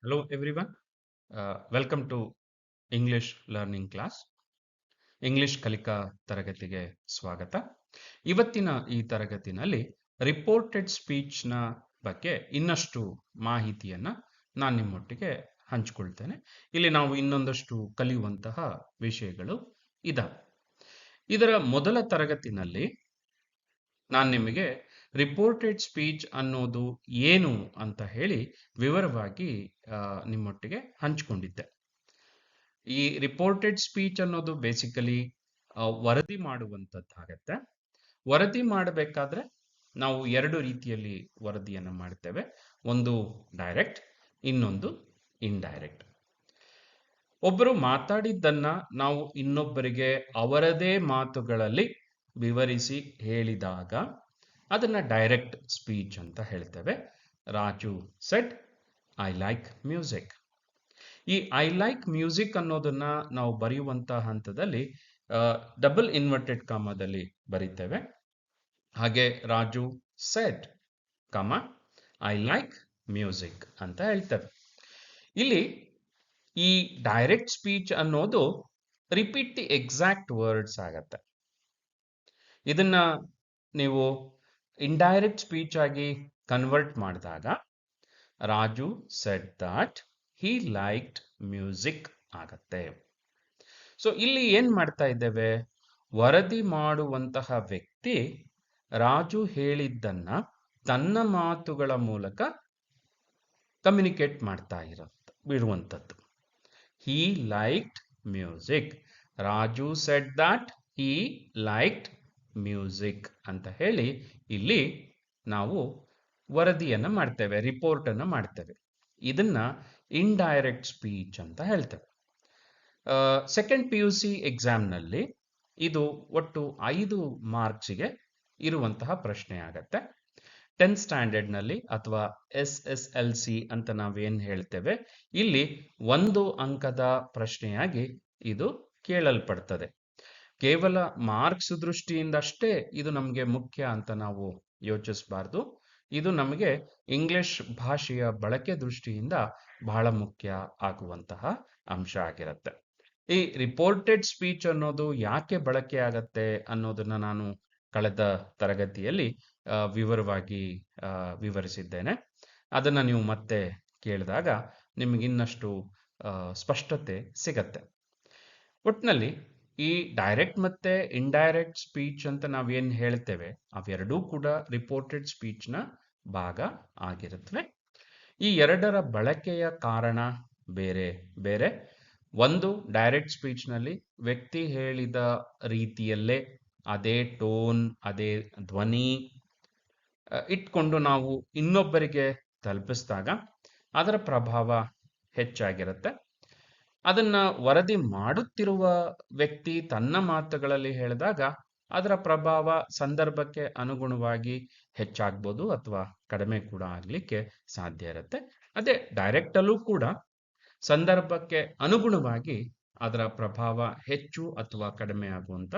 Hello everyone. Welcome to English learning class. English ಕಲಿಕಾ ತರಗತಿಗೆ ಸ್ವಾಗತ. ಇವತ್ತಿನ ಈ ತರಗತಿನಲ್ಲಿ ರಿಪೋರ್ಟೆಡ್ ಸ್ಪೀಚ್ನ ಬಗ್ಗೆ ಇನ್ನಷ್ಟು ಮಾಹಿತಿಯನ್ನ ನಾನು ನಿಮ್ಮೊಟ್ಟಿಗೆ ಹಂಚಿಕೊಳ್ತೇನೆ. ಇಲ್ಲಿ ನಾವು ಇನ್ನೊಂದಷ್ಟು ಕಲಿಯುವಂತಹ ವಿಷಯಗಳು ಇದಾವೆ. ಇದರ ಮೊದಲ ತರಗತಿನಲ್ಲಿ ನಾನು ನಿಮಗೆ ರಿಪೋರ್ಟೆಡ್ ಸ್ಪೀಚ್ ಅನ್ನೋದು ಏನು ಅಂತ ಹೇಳಿ ವಿವರವಾಗಿ ನಿಮ್ಮೊಟ್ಟಿಗೆ ಹಂಚಿಕೊಂಡಿದ್ದೆ. ಈ ರಿಪೋರ್ಟೆಡ್ ಸ್ಪೀಚ್ ಅನ್ನೋದು ಬೇಸಿಕಲಿ ವರದಿ ಮಾಡುವಂಥದ್ದಾಗತ್ತೆ. ವರದಿ ಮಾಡಬೇಕಾದ್ರೆ ನಾವು ಎರಡು ರೀತಿಯಲ್ಲಿ ವರದಿಯನ್ನು ಮಾಡ್ತೇವೆ. ಒಂದು ಡೈರೆಕ್ಟ್, ಇನ್ನೊಂದು ಇಂಡೈರೆಕ್ಟ್. ಒಬ್ಬರು ಮಾತಾಡಿದ್ದನ್ನ ನಾವು ಇನ್ನೊಬ್ಬರಿಗೆ ಅವರದೇ ಮಾತುಗಳಲ್ಲಿ ವಿವರಿಸಿ ಹೇಳಿದಾಗ ಅದನ್ನ ಡೈರೆಕ್ಟ್ ಸ್ಪೀಚ್ ಅಂತ ಹೇಳ್ತೇವೆ. Raju shed I like music. ಈ ಐ ಲೈಕ್ ಮ್ಯೂಸಿಕ್ ಅನ್ನೋದನ್ನ ನಾವು ಬರೆಯುವಂತಹ ಹಂತದಲ್ಲಿ ಡಬಲ್ ಇನ್ವರ್ಟೆಡ್ ಕಾಮದಲ್ಲಿ ಬರಿತೇವೆ. ಹಾಗೆ ರಾಜು ಸೆಡ್ ಕಮ ಐ ಲೈಕ್ ಮ್ಯೂಸಿಕ್ ಅಂತ ಹೇಳ್ತೇವೆ. ಇಲ್ಲಿ ಈ ಡೈರೆಕ್ಟ್ ಸ್ಪೀಚ್ ಅನ್ನೋದು ರಿಪೀಟ್ ದಿ ಎಕ್ಸಾಕ್ಟ್ ವರ್ಡ್ಸ್ ಆಗತ್ತೆ. ಇದನ್ನ ನೀವು ಇಂಡೈರೆಕ್ಟ್ ಸ್ಪೀಚ್ ಆಗಿ ಕನ್ವರ್ಟ್ ಮಾಡಿದಾಗ Raju said that he liked music ಆಗತ್ತೆ. ಸೊ ಇಲ್ಲಿ ಏನ್ ಮಾಡ್ತಾ ಇದ್ದೇವೆ? ವರದಿ ಮಾಡುವಂತಹ ವ್ಯಕ್ತಿ ರಾಜು ಹೇಳಿದ್ದನ್ನ ತನ್ನ ಮಾತುಗಳ ಮೂಲಕ ಕಮ್ಯುನಿಕೇಟ್ ಮಾಡ್ತಾ ಇರುವಂಥದ್ದು. He liked music. Raju said that he liked music ಅಂತ ಹೇಳಿ ಇಲ್ಲಿ ನಾವು ವರದಿಯನ್ನು ಮಾಡ್ತೇವೆ, ರಿಪೋರ್ಟ್ ಅನ್ನು ಮಾಡ್ತೇವೆ. ಇದನ್ನ ಇಂಡೈರೆಕ್ಟ್ ಸ್ಪೀಚ್ ಅಂತ ಹೇಳ್ತೇವೆ. ಸೆಕೆಂಡ್ PUC ಎಕ್ಸಾಮ್ನಲ್ಲಿ ಇದು ಒಟ್ಟು 5 ಮಾರ್ಕ್ಸ್ಗೆ ಇರುವಂತಹ ಪ್ರಶ್ನೆ ಆಗತ್ತೆ. 10th ಸ್ಟ್ಯಾಂಡರ್ಡ್ನಲ್ಲಿ ಅಥವಾ SSLC ಅಂತ ನಾವೇನು ಹೇಳ್ತೇವೆ, ಇಲ್ಲಿ 1 ಅಂಕದ ಪ್ರಶ್ನೆಯಾಗಿ ಇದು ಕೇಳಲ್ಪಡ್ತದೆ. ಕೇವಲ ಮಾರ್ಕ್ಸ್ ದೃಷ್ಟಿಯಿಂದ ಅಷ್ಟೇ ಇದು ನಮಗೆ ಮುಖ್ಯ ಅಂತ ನಾವು ಯೋಚಿಸಬಾರ್ದು. ಇದು ನಮಗೆ ಇಂಗ್ಲಿಷ್ ಭಾಷೆಯ ಬಳಕೆ ದೃಷ್ಟಿಯಿಂದ ಬಹಳ ಮುಖ್ಯ ಆಗುವಂತಹ ಅಂಶ ಆಗಿರುತ್ತೆ. ಈ ರಿಪೋರ್ಟೆಡ್ ಸ್ಪೀಚ್ ಅನ್ನೋದು ಯಾಕೆ ಬಳಕೆ ಆಗತ್ತೆ ಅನ್ನೋದನ್ನ ನಾನು ಕಳೆದ ತರಗತಿಯಲ್ಲಿ ವಿವರವಾಗಿ ವಿವರಿಸಿದ್ದೇನೆ. ಅದನ್ನ ನೀವು ಮತ್ತೆ ಕೇಳಿದಾಗ ನಿಮಗೆ ಇನ್ನಷ್ಟು ಸ್ಪಷ್ಟತೆ ಸಿಗತ್ತೆ. ಒಟ್ಟಿನಲ್ಲಿ ಈ ಡೈರೆಕ್ಟ್ ಮತ್ತೆ ಇಂಡೈರೆಕ್ಟ್ ಸ್ಪೀಚ್ ಅಂತ ನಾವೇನು ಹೇಳ್ತೇವೆ ಅವೆರಡೂ ಕೂಡ ರಿಪೋರ್ಟೆಡ್ ಸ್ಪೀಚ್ನ ಭಾಗ ಆಗಿರುತ್ತವೆ. ಈ ಎರಡರ ಬಳಕೆಯ ಕಾರಣ ಬೇರೆ ಬೇರೆ. ಒಂದು, ಡೈರೆಕ್ಟ್ ಸ್ಪೀಚ್ನಲ್ಲಿ ವ್ಯಕ್ತಿ ಹೇಳಿದ ರೀತಿಯಲ್ಲೇ ಅದೇ ಟೋನ್, ಅದೇ ಧ್ವನಿ ಇಟ್ಕೊಂಡು ನಾವು ಇನ್ನೊಬ್ಬರಿಗೆ ತಲುಪಿಸಿದಾಗ ಅದರ ಪ್ರಭಾವ ಹೆಚ್ಚಾಗಿರುತ್ತೆ. ಅದನ್ನ ವರದಿ ಮಾಡುತ್ತಿರುವ ವ್ಯಕ್ತಿ ತನ್ನ ಮಾತುಗಳಲ್ಲಿ ಹೇಳಿದಾಗ ಅದರ ಪ್ರಭಾವ ಸಂದರ್ಭಕ್ಕೆ ಅನುಗುಣವಾಗಿ ಹೆಚ್ಚಾಗ್ಬೋದು ಅಥವಾ ಕಡಿಮೆ ಕೂಡ ಆಗ್ಲಿಕ್ಕೆ ಸಾಧ್ಯ ಇರುತ್ತೆ. ಅದೇ ಡೈರೆಕ್ಟ್ ಅಲ್ಲೂ ಕೂಡ ಸಂದರ್ಭಕ್ಕೆ ಅನುಗುಣವಾಗಿ ಅದರ ಪ್ರಭಾವ ಹೆಚ್ಚು ಅಥವಾ ಕಡಿಮೆ ಆಗುವಂತ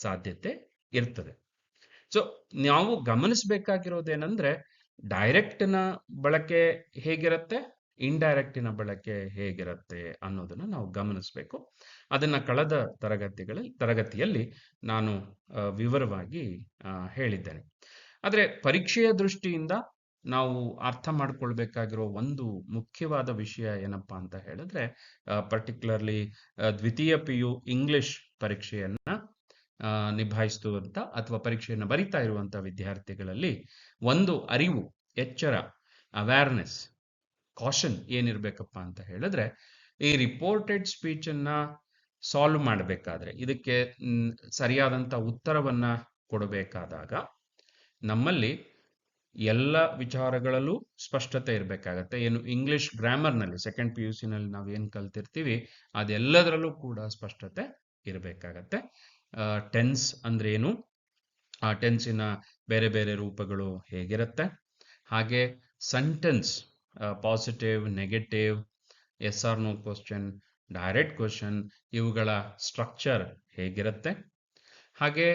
ಸಾಧ್ಯತೆ ಇರ್ತದೆ. ಸೊ ನಾವು ಗಮನಿಸಬೇಕಾಗಿರೋದೇನೆಂದ್ರೆ ಡೈರೆಕ್ಟ್ನ ಬಳಕೆ ಹೇಗಿರುತ್ತೆ, ಇಂಡೈರೆಕ್ಟಿನ ಬಳಕೆ ಹೇಗಿರುತ್ತೆ ಅನ್ನೋದನ್ನ ನಾವು ಗಮನಿಸಬೇಕು. ಅದನ್ನ ಕಳೆದ ತರಗತಿಯಲ್ಲಿ ನಾನು ವಿವರವಾಗಿ ಹೇಳಿದ್ದೇನೆ. ಆದರೆ ಪರೀಕ್ಷೆಯ ದೃಷ್ಟಿಯಿಂದ ನಾವು ಅರ್ಥ ಮಾಡ್ಕೊಳ್ಬೇಕಾಗಿರೋ ಒಂದು ಮುಖ್ಯವಾದ ವಿಷಯ ಏನಪ್ಪಾ ಅಂತ ಹೇಳಿದ್ರೆ, ಪರ್ಟಿಕ್ಯುಲರ್ಲಿ ದ್ವಿತೀಯ PU ಇಂಗ್ಲಿಷ್ ಪರೀಕ್ಷೆಯನ್ನ ನಿಭಾಯಿಸುವಂತ ಅಥವಾ ಪರೀಕ್ಷೆಯನ್ನು ಬರಿತಾ ಇರುವಂತ ವಿದ್ಯಾರ್ಥಿಗಳಲ್ಲಿ ಒಂದು ಅರಿವು, ಎಚ್ಚರ, ಅವೇರ್ನೆಸ್, ಕಾಷನ್ ಏನಿರ್ಬೇಕಪ್ಪ ಅಂತ ಹೇಳಿದ್ರೆ, ಈ ರಿಪೋರ್ಟೆಡ್ ಸ್ಪೀಚ್ ಅನ್ನ ಸಾಲ್ವ್ ಮಾಡಬೇಕಾದ್ರೆ, ಇದಕ್ಕೆ ಸರಿಯಾದಂತ ಉತ್ತರವನ್ನ ಕೊಡಬೇಕಾದಾಗ ನಮ್ಮಲ್ಲಿ ಎಲ್ಲ ವಿಚಾರಗಳಲ್ಲೂ ಸ್ಪಷ್ಟತೆ ಇರಬೇಕಾಗತ್ತೆ. ಏನು ಇಂಗ್ಲಿಷ್ ಗ್ರಾಮರ್ನಲ್ಲಿ ಸೆಕೆಂಡ್ PUC ನಲ್ಲಿ ನಾವು ಏನು ಕಲ್ತಿರ್ತೀವಿ ಅದೆಲ್ಲದರಲ್ಲೂ ಕೂಡ ಸ್ಪಷ್ಟತೆ ಇರಬೇಕಾಗತ್ತೆ. ಟೆನ್ಸ್ ಅಂದ್ರೆ ಏನು, ಆ ಟೆನ್ಸಿನ ಬೇರೆ ಬೇರೆ ರೂಪಗಳು ಹೇಗಿರುತ್ತೆ, ಹಾಗೆ sentence positive, negative, yes or no question, direct question, ಇವುಗಳ ಸ್ಟ್ರಕ್ಚರ್ ಹೇಗಿರುತ್ತೆ, ಹಾಗೆ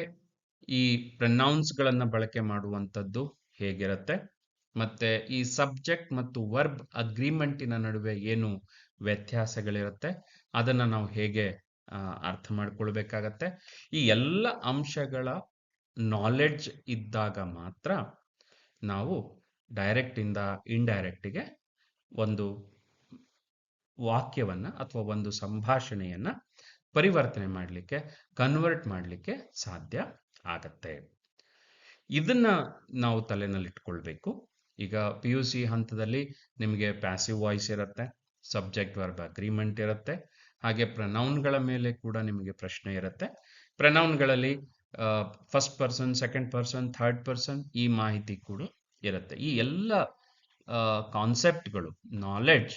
ಈ ಪ್ರನೌನ್ಸ್ಗಳನ್ನು ಬಳಕೆ ಮಾಡುವಂಥದ್ದು ಹೇಗಿರುತ್ತೆ, ಮತ್ತೆ ಈ ಸಬ್ಜೆಕ್ಟ್ ಮತ್ತು ವರ್ಬ್ ಅಗ್ರಿಮೆಂಟಿನ ನಡುವೆ ಏನು ವ್ಯತ್ಯಾಸಗಳಿರುತ್ತೆ ಅದನ್ನ ನಾವು ಹೇಗೆ ಅರ್ಥ ಮಾಡ್ಕೊಳ್ಬೇಕಾಗತ್ತೆ. ಈ ಎಲ್ಲ ಅಂಶಗಳ ನಾಲೆಡ್ಜ್ ಇದ್ದಾಗ ಮಾತ್ರ ನಾವು ಡೈರೆಕ್ಟ್ ಇಂದ ಇಂಡೈರೆಕ್ಟ್ಗೆ ಒಂದು ವಾಕ್ಯವನ್ನ ಅಥವಾ ಒಂದು ಸಂಭಾಷಣೆಯನ್ನ ಪರಿವರ್ತನೆ ಮಾಡಲಿಕ್ಕೆ, ಕನ್ವರ್ಟ್ ಮಾಡಲಿಕ್ಕೆ ಸಾಧ್ಯ ಆಗತ್ತೆ. ಇದನ್ನ ನಾವು ತಲೆನಲ್ಲಿಟ್ಕೊಳ್ಬೇಕು. ಈಗ ಪಿ ಯು ಸಿ ಹಂತದಲ್ಲಿ ನಿಮಗೆ ಪ್ಯಾಸಿವ್ ವಾಯ್ಸ್ ಇರುತ್ತೆ, ಸಬ್ಜೆಕ್ಟ್ ವರ್ಬ್ ಅಗ್ರಿಮೆಂಟ್ ಇರುತ್ತೆ, ಹಾಗೆ ಪ್ರನೌನ್ಗಳ ಮೇಲೆ ಕೂಡ ನಿಮಗೆ ಪ್ರಶ್ನೆ ಇರುತ್ತೆ. ಪ್ರನೌನ್ಗಳಲ್ಲಿ first person, second person, third person ಈ ಮಾಹಿತಿ ಕೂಡ ಇರುತ್ತೆ. ಈ ಎಲ್ಲ ಕಾನ್ಸೆಪ್ಟ್ಗಳು, ನಾಲೆಡ್ಜ್,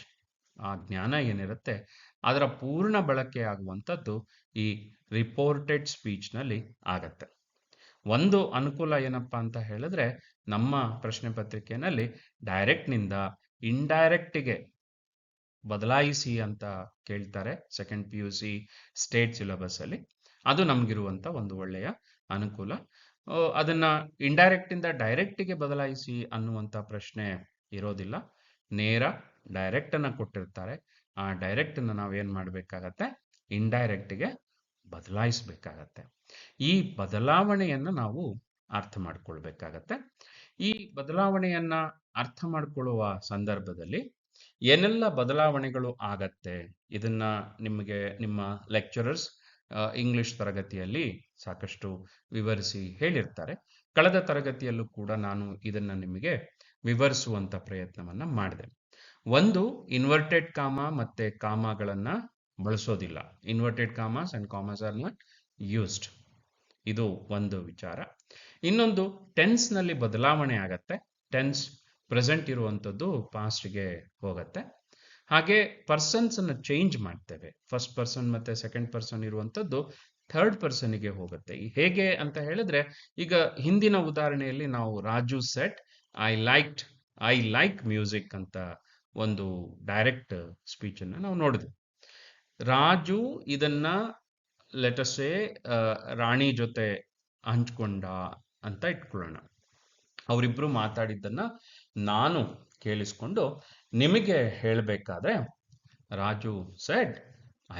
ಆ ಜ್ಞಾನ ಏನಿರುತ್ತೆ ಅದರ ಪೂರ್ಣ ಬಳಕೆ ಆಗುವಂಥದ್ದು ಈ ರಿಪೋರ್ಟೆಡ್ ಸ್ಪೀಚ್ನಲ್ಲಿ ಆಗತ್ತೆ. ಒಂದು ಅನುಕೂಲ ಏನಪ್ಪಾ ಅಂತ ಹೇಳಿದ್ರೆ, ನಮ್ಮ ಪ್ರಶ್ನೆ ಪತ್ರಿಕೆಯಲ್ಲಿ ಡೈರೆಕ್ಟ್ನಿಂದ ಇಂಡೈರೆಕ್ಟ್ಗೆ ಬದಲಾಯಿಸಿ ಅಂತ ಕೇಳ್ತಾರೆ second P U C state syllabus ಅಲ್ಲಿ. ಅದು ನಮಗಿರುವಂಥ ಒಂದು ಒಳ್ಳೆಯ ಅನುಕೂಲ. ಅದನ್ನ ಇಂಡೈರೆಕ್ಟ್ ಇಂದ ಡೈರೆಕ್ಟ್ಗೆ ಬದಲಾಯಿಸಿ ಅನ್ನುವಂಥ ಪ್ರಶ್ನೆ ಇರೋದಿಲ್ಲ. ನೇರ ಡೈರೆಕ್ಟ್ ಅನ್ನ ಕೊಟ್ಟಿರ್ತಾರೆ. ಆ ಡೈರೆಕ್ಟ್ ಅನ್ನ ನಾವೇನ್ ಮಾಡಬೇಕಾಗತ್ತೆ, ಇಂಡೈರೆಕ್ಟ್ಗೆ ಬದಲಾಯಿಸಬೇಕಾಗತ್ತೆ. ಈ ಬದಲಾವಣೆಯನ್ನ ನಾವು ಅರ್ಥ ಮಾಡ್ಕೊಳ್ಬೇಕಾಗತ್ತೆ. ಈ ಬದಲಾವಣೆಯನ್ನ ಅರ್ಥ ಮಾಡ್ಕೊಳ್ಳುವ ಸಂದರ್ಭದಲ್ಲಿ ಏನೆಲ್ಲ ಬದಲಾವಣೆಗಳು ಆಗತ್ತೆ ಇದನ್ನ ನಿಮಗೆ ನಿಮ್ಮ ಲೆಕ್ಚರರ್ಸ್ ಇಂಗ್ಲಿಷ್ ತರಗತಿಯಲ್ಲಿ ಸಾಕಷ್ಟು ವಿವರಿಸಿ ಹೇಳಿರ್ತಾರೆ. ಕಳೆದ ತರಗತಿಯಲ್ಲೂ ಕೂಡ ನಾನು ಇದನ್ನ ನಿಮಗೆ ವಿವರಿಸುವಂತ ಪ್ರಯತ್ನವನ್ನ ಮಾಡಿದೆ. ಒಂದು, ಇನ್ವರ್ಟೆಡ್ ಕಾಮ ಮತ್ತೆ ಕಾಮಗಳನ್ನ ಬಳಸೋದಿಲ್ಲ. Inverted commas and commas are not used. ಇದು ಒಂದು ವಿಚಾರ. ಇನ್ನೊಂದು, ಟೆನ್ಸ್ ನಲ್ಲಿ ಬದಲಾವಣೆ ಆಗತ್ತೆ. ಟೆನ್ಸ್ ಪ್ರೆಸೆಂಟ್ ಇರುವಂಥದ್ದು ಪಾಸ್ಟ್ಗೆ ಹೋಗತ್ತೆ. ಹಾಗೆ ಪರ್ಸನ್ಸ್ ಅನ್ನು ಚೇಂಜ್ ಮಾಡ್ತೇವೆ. ಫಸ್ಟ್ ಪರ್ಸನ್ ಮತ್ತೆ ಸೆಕೆಂಡ್ ಪರ್ಸನ್ ಇರುವಂಥದ್ದು ಥರ್ಡ್ ಪರ್ಸನ್ಗೆ ಹೋಗುತ್ತೆ. ಹೇಗೆ ಅಂತ ಹೇಳಿದ್ರೆ, ಈಗ ಹಿಂದಿನ ಉದಾಹರಣೆಯಲ್ಲಿ ನಾವು Raju set I like music ಅಂತ ಒಂದು ಡೈರೆಕ್ಟ್ ಸ್ಪೀಚ್ ಅನ್ನ ನಾವು ನೋಡಿದ್ವಿ. ರಾಜು ಇದನ್ನ ಲೆಟಸೆ ರಾಣಿ ಜೊತೆ ಹಂಚ್ಕೊಂಡ ಅಂತ ಇಟ್ಕೊಳ್ಳೋಣ. ಅವರಿಬ್ರು ಮಾತಾಡಿದ್ದನ್ನ ನಾನು ಕೇಳಿಸ್ಕೊಂಡು ನಿಮಗೆ ಹೇಳಬೇಕಾದ್ರೆ, Raju shed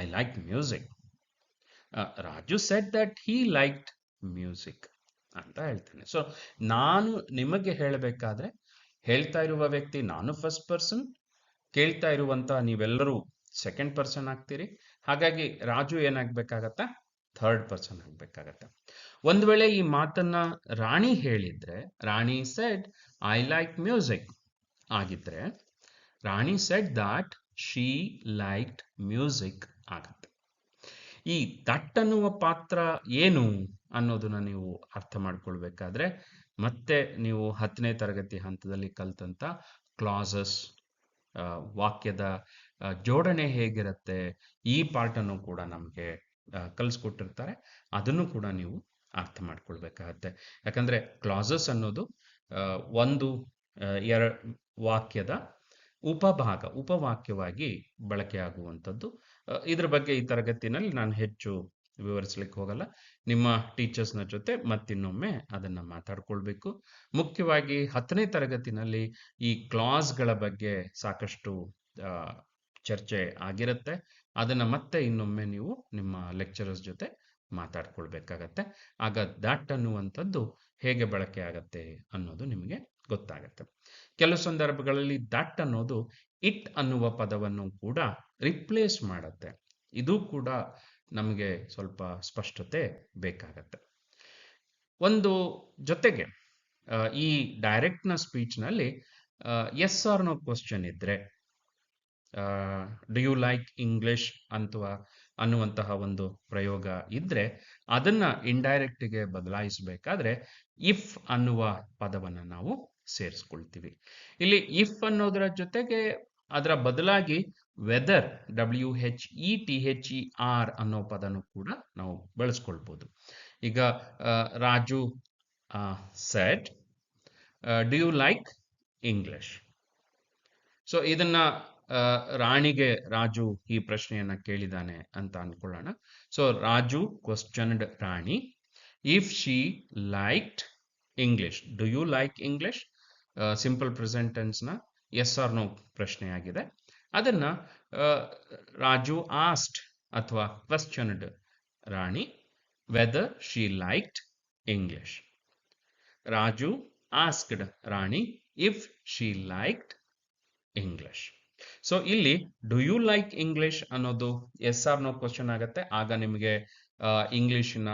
I like music. Raju said that he liked music ಅಂತ ಹೇಳ್ತೇನೆ. ಸೊ ನಾನು ನಿಮಗೆ ಹೇಳಬೇಕಾದ್ರೆ ಹೇಳ್ತಾ ಇರುವ ವ್ಯಕ್ತಿ ನಾನು ಫಸ್ಟ್ ಪರ್ಸನ್, ಕೇಳ್ತಾ ಇರುವಂತ ನೀವೆಲ್ಲರೂ ಸೆಕೆಂಡ್ ಪರ್ಸನ್ ಆಗ್ತೀರಿ. ಹಾಗಾಗಿ ರಾಜು ಏನಾಗ್ಬೇಕಾಗತ್ತ, ಥರ್ಡ್ ಪರ್ಸನ್ ಆಗ್ಬೇಕಾಗತ್ತೆ. ಒಂದು ವೇಳೆ ಈ ಮಾತನ್ನ ರಾಣಿ ಹೇಳಿದ್ರೆ, Rani said I like music ಆಗಿದ್ರೆ, Rani said that she liked music ಆಗತ್ತೆ. ಈ ದಟ್ ಅನ್ನುವ ಪಾತ್ರ ಏನು ಅನ್ನೋದನ್ನ ನೀವು ಅರ್ಥ ಮಾಡ್ಕೊಳ್ಬೇಕಾದ್ರೆ, ಮತ್ತೆ ನೀವು 10ನೇ ತರಗತಿ ಹಂತದಲ್ಲಿ ಕಲ್ತಂತ ಕ್ಲಾಸಸ್, ವಾಕ್ಯದ ಜೋಡಣೆ ಹೇಗಿರುತ್ತೆ ಈ ಪಾರ್ಟ್ ಅನ್ನು ಕೂಡ ನಮಗೆ ಕಲಿಸ್ಕೊಟ್ಟಿರ್ತಾರೆ. ಅದನ್ನು ಕೂಡ ನೀವು ಅರ್ಥ ಮಾಡ್ಕೊಳ್ಬೇಕಾಗತ್ತೆ. ಯಾಕಂದ್ರೆ ಕ್ಲಾಸಸ್ ಅನ್ನೋದು ಒಂದು ವಾಕ್ಯದ ಉಪವಾಕ್ಯವಾಗಿ ಬಳಕೆಯಾಗುವಂಥದ್ದು. ಇದ್ರ ಬಗ್ಗೆ ಈ ತರಗತಿನಲ್ಲಿ ನಾನು ಹೆಚ್ಚು ವಿವರಿಸಲಿಕ್ಕೆ ಹೋಗಲ್ಲ. ನಿಮ್ಮ ಟೀಚರ್ಸ್ನ ಜೊತೆ ಮತ್ತಿನ್ನೊಮ್ಮೆ ಅದನ್ನ ಮಾತಾಡ್ಕೊಳ್ಬೇಕು. ಮುಖ್ಯವಾಗಿ 10ನೇ ತರಗತಿನಲ್ಲಿ ಈ ಕ್ಲಾಸ್ಗಳ ಬಗ್ಗೆ ಸಾಕಷ್ಟು ಚರ್ಚೆ ಆಗಿರುತ್ತೆ. ಅದನ್ನ ಮತ್ತೆ ಇನ್ನೊಮ್ಮೆ ನೀವು ನಿಮ್ಮ ಲೆಕ್ಚರರ್ಸ್ ಜೊತೆ ಮಾತಾಡ್ಕೊಳ್ಬೇಕಾಗತ್ತೆ. ಆಗ ದಟ್ ಅನ್ನುವಂಥದ್ದು ಹೇಗೆ ಬಳಕೆ ಆಗತ್ತೆ ಅನ್ನೋದು ನಿಮಗೆ ಗೊತ್ತಾಗತ್ತೆ. ಕೆಲವು ಸಂದರ್ಭಗಳಲ್ಲಿ ದಟ್ ಅನ್ನೋದು ಇಟ್ ಅನ್ನುವ ಪದವನ್ನು ಕೂಡ ರಿಪ್ಲೇಸ್ ಮಾಡತ್ತೆ. ಇದು ಕೂಡ ನಮಗೆ ಸ್ವಲ್ಪ ಸ್ಪಷ್ಟತೆ ಬೇಕಾಗತ್ತೆ. ಒಂದು ಜೊತೆಗೆ ಈ ಡೈರೆಕ್ಟ್ ನ ಸ್ಪೀಚ್ ನಲ್ಲಿ ಎಸ್ ಆರ್ ನೋ ಕ್ವಶನ್ ಇದ್ರೆ, ಡು ಯು ಲೈಕ್ ಇಂಗ್ಲಿಷ್ ಅನ್ನುವಂತಹ ಒಂದು ಪ್ರಯೋಗ ಇದ್ರೆ, ಅದನ್ನ ಇಂಡೈರೆಕ್ಟ್ಗೆ ಬದಲಾಯಿಸಬೇಕಾದ್ರೆ ಇಫ್ ಅನ್ನುವ ಪದವನ್ನ ನಾವು ಸೇರಿಸ್ಕೊಳ್ತೀವಿ. ಇಲ್ಲಿ ಇಫ್ ಅನ್ನೋದರ ಜೊತೆಗೆ ಅದರ ಬದಲಾಗಿ ವೆದರ್, WHETHER ಅನ್ನೋ ಪದನು ಕೂಡ ನಾವು ಬಳಸ್ಕೊಳ್ಬೋದು. ಈಗ Raju said do you like English. So ಇದನ್ನ ರಾಣಿಗೆ ರಾಜು ಈ ಪ್ರಶ್ನೆಯನ್ನ ಕೇಳಿದಾನೆ ಅಂತ ಅನ್ಕೊಳ್ಳೋಣ. So Raju questioned Rani if she liked English. Do you like English? Simple present ಟೆನ್ಸ್ನ ಎಸ್ ಆರ್ ನೋ ಪ್ರಶ್ನೆಯಾಗಿದೆ. ಅದನ್ನ ರಾಜು ಆಸ್ಟ್ ಅಥವಾ questioned Rani whether she liked English. Raju asked Rani if she liked English. So ಇಲ್ಲಿ ಡು ಯು ಲೈಕ್ ಇಂಗ್ಲಿಷ್ ಅನ್ನೋದು yes or no question ಆಗುತ್ತೆ. ಆಗ ನಿಮಗೆ ಇಂಗ್ಲಿಷ್ನ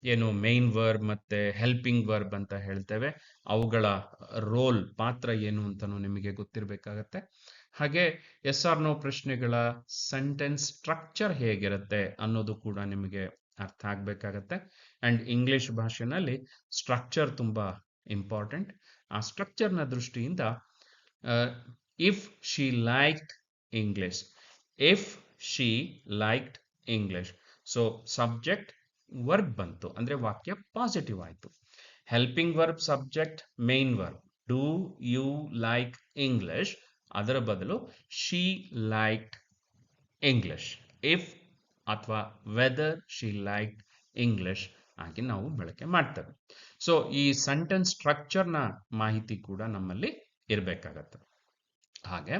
ಏನು ಮೇನ್ ವರ್ಬ್ ಮತ್ತೆ ಹೆಲ್ಪಿಂಗ್ ವರ್ಬ್ ಅಂತ ಹೇಳ್ತೇವೆ, ಅವುಗಳ ರೋಲ್ ಪಾತ್ರ ಏನು ಅಂತಲೂ ನಿಮಗೆ ಗೊತ್ತಿರಬೇಕಾಗತ್ತೆ. ಹಾಗೆ ಎಸ್ ಆರ್ ನೋ ಪ್ರಶ್ನೆಗಳ ಸೆಂಟೆನ್ಸ್ ಸ್ಟ್ರಕ್ಚರ್ ಹೇಗಿರುತ್ತೆ ಅನ್ನೋದು ಕೂಡ ನಿಮಗೆ ಅರ್ಥ ಆಗ್ಬೇಕಾಗತ್ತೆ. ಅಂಡ್ ಇಂಗ್ಲಿಷ್ ಭಾಷೆನಲ್ಲಿ ಸ್ಟ್ರಕ್ಚರ್ ತುಂಬಾ ಇಂಪಾರ್ಟೆಂಟ್. ಆ ಸ್ಟ್ರಕ್ಚರ್ನ ದೃಷ್ಟಿಯಿಂದ if she liked English, if she liked English, so subject verb ಬಂತು ಅಂದ್ರೆ ವಾಕ್ಯ ಪಾಸಿಟಿವ್ ಆಯ್ತು. Helping verb subject main verb do you like English, ಅದರ ಬದಲು ಶಿ ಲೈಕ್ಡ್ ಇಂಗ್ಲಿಷ್, ಇಫ್ ಅಥವಾ ವೆದರ್ ಶಿ ಲೈಕ್ಡ್ ಇಂಗ್ಲಿಷ್ ಆಗಿ ನಾವು ಬಳಕೆ ಮಾಡ್ತೇವೆ. ಸೊ ಈ ಸೆಂಟೆನ್ಸ್ ಸ್ಟ್ರಕ್ಚರ್ನ ಮಾಹಿತಿ ಕೂಡ ನಮ್ಮಲ್ಲಿ ಇರಬೇಕಾಗತ್ತೆ. ಹಾಗೆ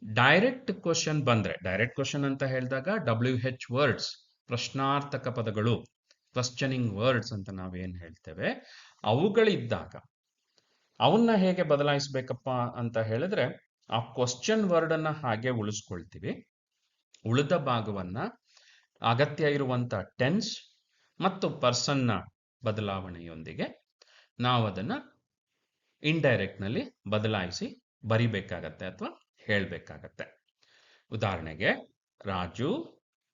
ಡೈರೆಕ್ಟ್ ಕ್ವಶನ್ ಬಂದ್ರೆ, ಡೈರೆಕ್ಟ್ ಕ್ವಶನ್ ಅಂತ ಹೇಳಿದಾಗ WH ವರ್ಡ್ಸ್, ಪ್ರಶ್ನಾರ್ಥಕ ಪದಗಳು, ಕ್ವಶ್ಚನಿಂಗ್ ವರ್ಡ್ಸ್ ಅಂತ ನಾವೇನ್ ಹೇಳ್ತೇವೆ, ಅವುಗಳಿದ್ದಾಗ ಅವನ್ನ ಹೇಗೆ ಬದಲಾಯಿಸಬೇಕಪ್ಪ ಅಂತ ಹೇಳಿದ್ರೆ, ಆ ಕ್ವಶನ್ ವರ್ಡ್ ಅನ್ನ ಹಾಗೆ ಉಳಿಸ್ಕೊಳ್ತೀವಿ. ಉಳಿದ ಭಾಗವನ್ನ ಅಗತ್ಯ ಇರುವಂತ ಟೆನ್ಸ್ ಮತ್ತು ಪರ್ಸನ್ನ ಬದಲಾವಣೆಯೊಂದಿಗೆ ನಾವು ಅದನ್ನ ಇಂಡೈರೆಕ್ಟ್ ನಲ್ಲಿ ಬದಲಾಯಿಸಿ ಬರಿಬೇಕಾಗತ್ತೆ ಅಥವಾ ಹೇಳಬೇಕಾಗತ್ತೆ. ಉದಾಹರಣೆಗೆ ರಾಜು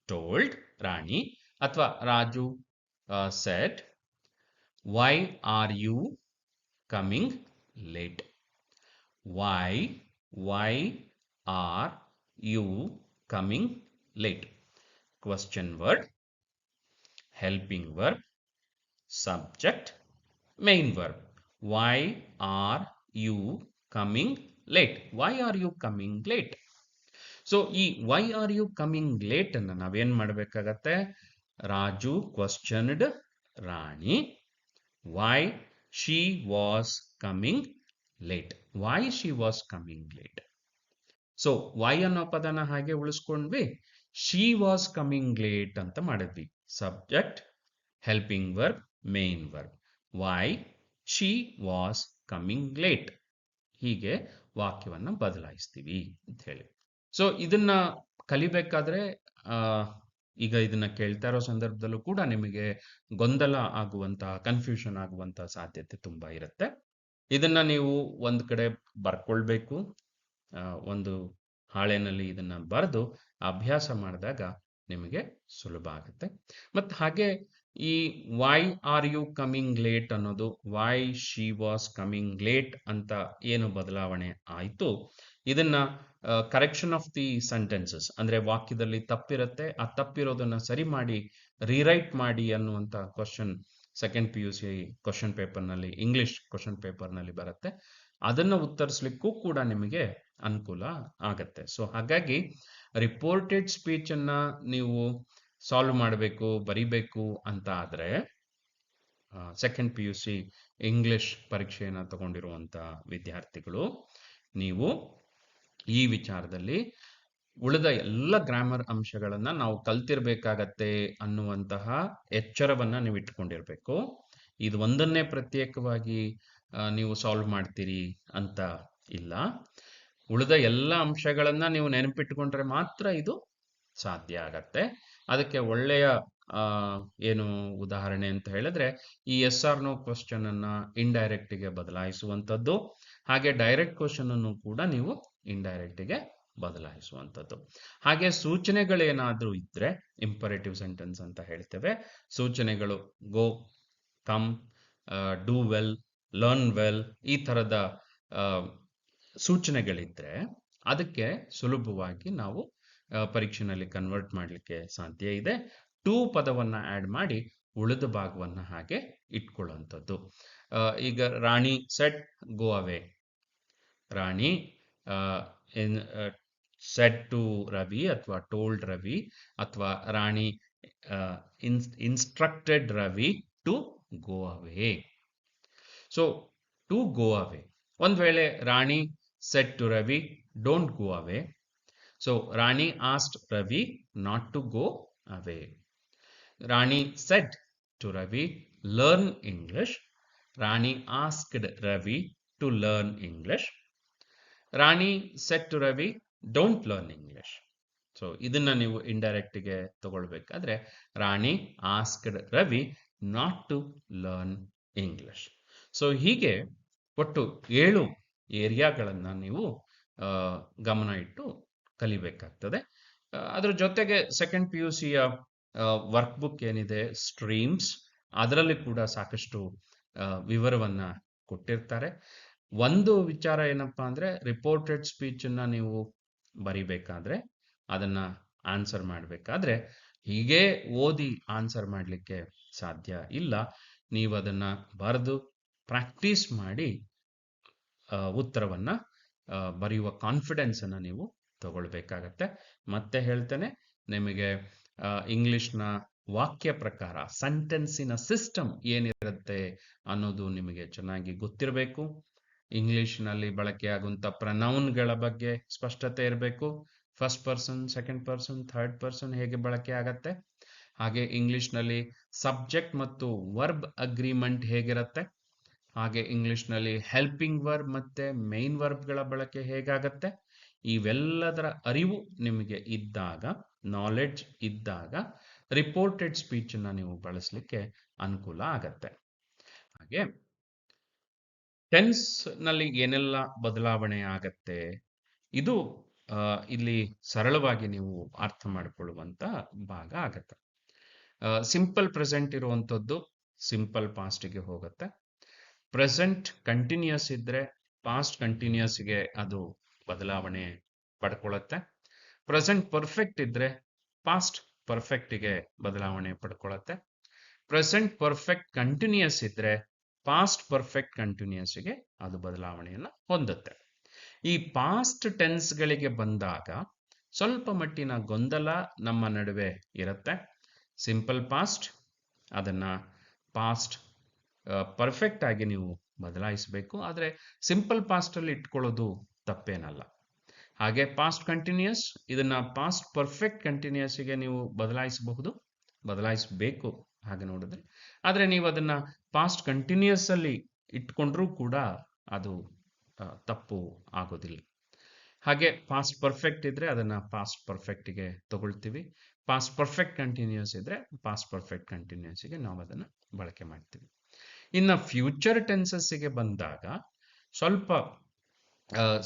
ಟೋಲ್ಡ್ ರಾಣಿ ಅಥವಾ Raju said why are you coming late. Why are you coming late. Question word, helping verb, subject, main verb. Why are you coming late, why are you coming late. So ಈ why are you coming late ಅನ್ನ ನಾವೇನ್ ಮಾಡಬೇಕಾಗತ್ತೆ, Raju questioned Rani why she was coming late, why she was coming late. So why ಅನ್ನೋ ಪದನ ಹಾಗೆ ಉಳಿಸ್ಕೊಂಡ್ವಿ, she was coming late ಅಂತ ಮಾಡಿದ್ವಿ. Subject, helping verb, main verb. Y she was coming late. ಹೀಗೆ ವಾಕ್ಯವನ್ನ ಬದಲಾಯಿಸ್ತೀವಿ ಅಂತ ಹೇಳಿ. ಸೊ ಇದನ್ನ ಕಲಿಬೇಕಾದ್ರೆ ಈಗ ಇದನ್ನ ಕೇಳ್ತಾ ಇರೋ ಸಂದರ್ಭದಲ್ಲೂ ಕೂಡ ನಿಮಗೆ ಗೊಂದಲ ಆಗುವಂತ, ಕನ್ಫ್ಯೂಷನ್ ಆಗುವಂತ ಸಾಧ್ಯತೆ ತುಂಬಾ ಇರುತ್ತೆ. ಇದನ್ನ ನೀವು ಒಂದ್ ಕಡೆ ಬರ್ಕೊಳ್ಬೇಕು, ಒಂದು ಹಾಳೆನಲ್ಲಿ ಇದನ್ನ ಬರೆದು ಅಭ್ಯಾಸ ಮಾಡಿದಾಗ ನಿಮಗೆ ಸುಲಭ ಆಗುತ್ತೆ. ಮತ್ತು ಹಾಗೆ ಈ why are you coming late ಅನ್ನೋದು why she was coming late ಅಂತ ಏನು ಬದಲಾವಣೆ ಆಯಿತು, ಇದನ್ನ ಕರೆಕ್ಷನ್ ಆಫ್ ದಿ ಸೆಂಟೆನ್ಸಸ್ ಅಂದ್ರೆ ವಾಕ್ಯದಲ್ಲಿ ತಪ್ಪಿರುತ್ತೆ, ಆ ತಪ್ಪಿರೋದನ್ನ ಸರಿ ಮಾಡಿ ರೀರೈಟ್ ಮಾಡಿ ಅನ್ನುವಂತ ಕ್ವಶನ್ ಸೆಕೆಂಡ್ PUC ಕ್ವಶನ್ ಪೇಪರ್ನಲ್ಲಿ, ಇಂಗ್ಲಿಷ್ ಕ್ವಶನ್ ಪೇಪರ್ನಲ್ಲಿ ಬರುತ್ತೆ. ಅದನ್ನ ಉತ್ತರಿಸಲಿಕ್ಕೂ ಕೂಡ ನಿಮಗೆ ಅನುಕೂಲ ಆಗತ್ತೆ. ಸೊ ಹಾಗಾಗಿ ರಿಪೋರ್ಟೆಡ್ ಸ್ಪೀಚ್ ಅನ್ನ ನೀವು ಸಾಲ್ವ್ ಮಾಡಬೇಕು, ಬರಿಬೇಕು ಅಂತ ಆದ್ರೆ ಸೆಕೆಂಡ್ PUC ಇಂಗ್ಲಿಷ್ ಪರೀಕ್ಷೆಯನ್ನು ತಗೊಂಡಿರುವಂತ ವಿದ್ಯಾರ್ಥಿಗಳು ನೀವು ಈ ವಿಚಾರದಲ್ಲಿ ಉಳಿದ ಎಲ್ಲ ಗ್ರಾಮರ್ ಅಂಶಗಳನ್ನ ನಾವು ಕಲ್ತಿರ್ಬೇಕಾಗತ್ತೆ ಅನ್ನುವಂತಹ ಎಚ್ಚರವನ್ನ ನೀವು ಇಟ್ಕೊಂಡಿರ್ಬೇಕು. ಇದು ಒಂದನ್ನೇ ಪ್ರತ್ಯೇಕವಾಗಿ ನೀವು ಸಾಲ್ವ್ ಮಾಡ್ತೀರಿ ಅಂತ ಇಲ್ಲ. ಉಳಿದ ಎಲ್ಲ ಅಂಶಗಳನ್ನ ನೀವು ನೆನಪಿಟ್ಟುಕೊಂಡ್ರೆ ಮಾತ್ರ ಇದು ಸಾಧ್ಯ ಆಗತ್ತೆ. ಅದಕ್ಕೆ ಒಳ್ಳೆಯ ಏನು ಉದಾಹರಣೆ ಅಂತ ಹೇಳಿದ್ರೆ, ಈ ಎಸ್ ಆರ್ ನೋ ಕ್ವಶನ್ ಅನ್ನ ಇಂಡೈರೆಕ್ಟ್ ಗೆ ಬದಲಾಯಿಸುವಂಥದ್ದು, ಹಾಗೆ ಡೈರೆಕ್ಟ್ ಕ್ವಶನ್ ಅನ್ನು ಕೂಡ ನೀವು ಇಂಡೈರೆಕ್ಟ್ ಗೆ ಬದಲಾಯಿಸುವಂಥದ್ದು. ಹಾಗೆ ಸೂಚನೆಗಳೇನಾದ್ರೂ ಇದ್ರೆ, ಇಂಪರೇಟಿವ್ ಸೆಂಟೆನ್ಸ್ ಅಂತ ಹೇಳ್ತೇವೆ, ಸೂಚನೆಗಳು go, come, do well, learn well, ಈ ತರದ ಸೂಚನೆಗಳಿದ್ರೆ ಅದಕ್ಕೆ ಸುಲಭವಾಗಿ ನಾವು ಪರೀಕ್ಷೆನಲ್ಲಿ ಕನ್ವರ್ಟ್ ಮಾಡಲಿಕ್ಕೆ ಸಾಧ್ಯ ಇದೆ. ಟು ಪದವನ್ನ ಆಡ್ ಮಾಡಿ ಉಳಿದ ಭಾಗವನ್ನ ಹಾಗೆ ಇಟ್ಕೊಳ್ಳುವಂಥದ್ದು. ಈಗ Rani said go away, Rani said to Ravi ಅಥವಾ ಟೋಲ್ಡ್ ರವಿ, ಅಥವಾ Rani instructed Ravi to go away. So to go away. ಒಂದ್ ವೇಳೆ Rani said to Ravi don't go away. So Rani asked Ravi not to go away. Rani said to Ravi learn English. Rani asked Ravi to learn English. Rani said to Ravi don't learn English. So ಇದನ್ನ ನೀವು ಇಂಡೈರೆಕ್ಟ್ಗೆ ತಗೊಳ್ಬೇಕಾದ್ರೆ Rani asked Ravi not to learn English. So ಹೀಗೆ ಒಟ್ಟು 7 ಏರಿಯಾಗಳನ್ನ ನೀವು ಗಮನ ಇಟ್ಟು ಕಲಿಬೇಕಾಗ್ತದೆ. ಅದ್ರ ಜೊತೆಗೆ ಸೆಕೆಂಡ್ PUCಯ ವರ್ಕ್ ಬುಕ್ ಏನಿದೆ ಸ್ಟ್ರೀಮ್ಸ್, ಅದರಲ್ಲಿ ಕೂಡ ಸಾಕಷ್ಟು ವಿವರವನ್ನ ಕೊಟ್ಟಿರ್ತಾರೆ. ಒಂದು ವಿಚಾರ ಏನಪ್ಪಾ ಅಂದ್ರೆ ರಿಪೋರ್ಟೆಡ್ ಸ್ಪೀಚ್ ಅನ್ನ ನೀವು ಬರಿಬೇಕಾದ್ರೆ, ಅದನ್ನ ಆನ್ಸರ್ ಮಾಡಬೇಕಾದ್ರೆ ಹೀಗೆ ಓದಿ ಆನ್ಸರ್ ಮಾಡಲಿಕ್ಕೆ ಸಾಧ್ಯ ಇಲ್ಲ. ನೀವು ಅದನ್ನ ಬರೆದು ಪ್ರಾಕ್ಟೀಸ್ ಮಾಡಿ ಉತ್ತರವನ್ನ ಬರೆಯುವ ಕಾನ್ಫಿಡೆನ್ಸ್ ಅನ್ನ ನೀವು ತಗೊಳ್ಬೇಕಾಗತ್ತೆ. ಮತ್ತೆ ಹೇಳ್ತೇನೆ, ನಿಮಗೆ ಇಂಗ್ಲಿಷ್ನ ವಾಕ್ಯ ಪ್ರಕಾರ ಸೆಂಟೆನ್ಸಿನ ಸಿಸ್ಟಮ್ ಏನಿರುತ್ತೆ ಅನ್ನೋದು ನಿಮಗೆ ಚೆನ್ನಾಗಿ ಗೊತ್ತಿರಬೇಕು. ಇಂಗ್ಲಿಷ್ನಲ್ಲಿ ಬಳಕೆಯಾಗುವಂಥ ಪ್ರನೌನ್ಗಳ ಬಗ್ಗೆ ಸ್ಪಷ್ಟತೆ ಇರಬೇಕು. First person, second person, third person ಹೇಗೆ ಬಳಕೆ ಆಗತ್ತೆ, ಹಾಗೆ ಇಂಗ್ಲಿಷ್ನಲ್ಲಿ ಸಬ್ಜೆಕ್ಟ್ ಮತ್ತು ವರ್ಬ್ ಅಗ್ರಿಮೆಂಟ್ ಹೇಗಿರುತ್ತೆ, ಹಾಗೆ ಇಂಗ್ಲಿಷ್ನಲ್ಲಿ ಹೆಲ್ಪಿಂಗ್ ವರ್ಬ್ ಮತ್ತೆ ಮೇನ್ ವರ್ಬ್ಗಳ ಬಳಕೆ ಹೇಗಾಗತ್ತೆ, ಇವೆಲ್ಲದರ ಅರಿವು ನಿಮಗೆ ಇದ್ದಾಗ, ನಾಲೆಡ್ಜ್ ಇದ್ದಾಗ ರಿಪೋರ್ಟೆಡ್ ಸ್ಪೀಚ್ ಅನ್ನ ನೀವು ಬಳಸಲಿಕ್ಕೆ ಅನುಕೂಲ ಆಗತ್ತೆ. ಹಾಗೆ ಟೆನ್ಸ್ ನಲ್ಲಿ ಏನೆಲ್ಲ ಬದಲಾವಣೆ ಆಗತ್ತೆ, ಇದು ಇಲ್ಲಿ ಸರಳವಾಗಿ ನೀವು ಅರ್ಥ ಮಾಡಿಕೊಳ್ಳುವಂತ ಭಾಗ ಆಗತ್ತೆ. ಸಿಂಪಲ್ ಪ್ರೆಸೆಂಟ್ ಇರುವಂಥದ್ದು ಸಿಂಪಲ್ ಪಾಸ್ಟ್ಗೆ ಹೋಗುತ್ತೆ. ಪ್ರೆಸೆಂಟ್ ಕಂಟಿನ್ಯೂಸ್ ಇದ್ರೆ ಪಾಸ್ಟ್ ಕಂಟಿನ್ಯೂಸ್ಗೆ ಅದು ಬದಲಾವಣೆ ಪಡ್ಕೊಳ್ಳುತ್ತೆ. ಪ್ರೆಸೆಂಟ್ ಪರ್ಫೆಕ್ಟ್ ಇದ್ರೆ ಪಾಸ್ಟ್ ಪರ್ಫೆಕ್ಟ್ಗೆ ಬದಲಾವಣೆ ಪಡ್ಕೊಳ್ಳುತ್ತೆ. ಪ್ರೆಸೆಂಟ್ ಪರ್ಫೆಕ್ಟ್ ಕಂಟಿನ್ಯೂಸ್ ಇದ್ರೆ ಪಾಸ್ಟ್ ಪರ್ಫೆಕ್ಟ್ ಕಂಟಿನ್ಯೂಸ್ಗೆ ಅದು ಬದಲಾವಣೆಯನ್ನು ಹೊಂದುತ್ತೆ. ಈ ಪಾಸ್ಟ್ ಟೆನ್ಸ್ಗಳಿಗೆ ಬಂದಾಗ ಸ್ವಲ್ಪ ಮಟ್ಟಿನ ಗೊಂದಲ ನಮ್ಮ ನಡುವೆ ಇರುತ್ತೆ. ಸಿಂಪಲ್ ಪಾಸ್ಟ್ ಅದನ್ನ ಪಾಸ್ಟ್ ಪರ್ಫೆಕ್ಟ್ ಆಗಿ ನೀವು ಬದಲಾಯಿಸಬೇಕು. ಆದರೆ ಸಿಂಪಲ್ ಪಾಸ್ಟ್ ಅಲ್ಲಿ ಇಟ್ಕೊಳ್ಳೋದು ತಪ್ಪೇನಲ್ಲ. ಹಾಗೆ ಪಾಸ್ಟ್ ಕಂಟಿನ್ಯೂಸ್ ಇದನ್ನ ಪಾಸ್ಟ್ ಪರ್ಫೆಕ್ಟ್ ಕಂಟಿನ್ಯೂಸ್ಗೆ ನೀವು ಬದಲಾಯಿಸಬೇಕು ಹಾಗೆ ನೋಡಿದ್ರೆ. ಆದರೆ ನೀವು ಅದನ್ನ ಪಾಸ್ಟ್ ಕಂಟಿನ್ಯೂಸ್ ಅಲ್ಲಿ ಇಟ್ಕೊಂಡ್ರೂ ಕೂಡ ಅದು ತಪ್ಪು ಆಗೋದಿಲ್ಲ. ಹಾಗೆ ಪಾಸ್ಟ್ ಪರ್ಫೆಕ್ಟ್ ಇದ್ರೆ ಅದನ್ನ ಪಾಸ್ಟ್ ಪರ್ಫೆಕ್ಟ್ಗೆ ತಗೊಳ್ತೀವಿ. ಪಾಸ್ಟ್ ಪರ್ಫೆಕ್ಟ್ ಕಂಟಿನ್ಯೂಸ್ ಇದ್ರೆ ಪಾಸ್ಟ್ ಪರ್ಫೆಕ್ಟ್ ಕಂಟಿನ್ಯೂಸ್ಗೆ ನಾವು ಅದನ್ನ ಬಳಕೆ ಮಾಡ್ತೀವಿ. ಇನ್ನು ಫ್ಯೂಚರ್ ಟೆನ್ಸಸ್ಗೆ ಬಂದಾಗ ಸ್ವಲ್ಪ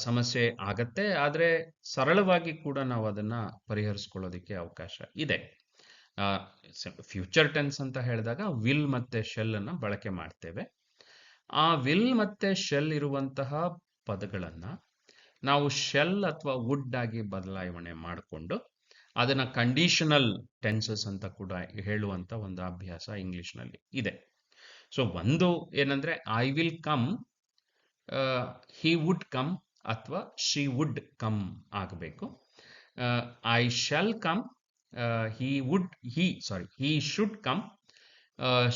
ಸಮಸ್ಯೆ ಆಗತ್ತೆ, ಆದರೆ ಸರಳವಾಗಿ ಕೂಡ ನಾವು ಅದನ್ನ ಪರಿಹರಿಸ್ಕೊಳ್ಳೋದಕ್ಕೆ ಅವಕಾಶ ಇದೆ. ಫ್ಯೂಚರ್ ಟೆನ್ಸ್ ಅಂತ ಹೇಳಿದಾಗ ವಿಲ್ ಮತ್ತೆ ಶೆಲ್ ಅನ್ನ ಬಳಕೆ ಮಾಡ್ತೇವೆ. ಆ ವಿಲ್ ಮತ್ತೆ ಶೆಲ್ ಇರುವಂತಹ ಪದಗಳನ್ನ ನಾವು ಶೆಲ್ ಅಥವಾ ವುಡ್ ಆಗಿ ಬದಲಾವಣೆ ಮಾಡಿಕೊಂಡು ಅದನ್ನ ಕಂಡೀಷನಲ್ ಟೆನ್ಸಸ್ ಅಂತ ಕೂಡ ಹೇಳುವಂತ ಒಂದು ಅಭ್ಯಾಸ ಇಂಗ್ಲಿಷ್ನಲ್ಲಿ ಇದೆ. ಸೊ ಒಂದು ಏನಂದ್ರೆ I will come, he would come ಅಥವಾ ಶಿ ವುಡ್ ಕಮ್ ಆಗಬೇಕು. I shall come, he should come,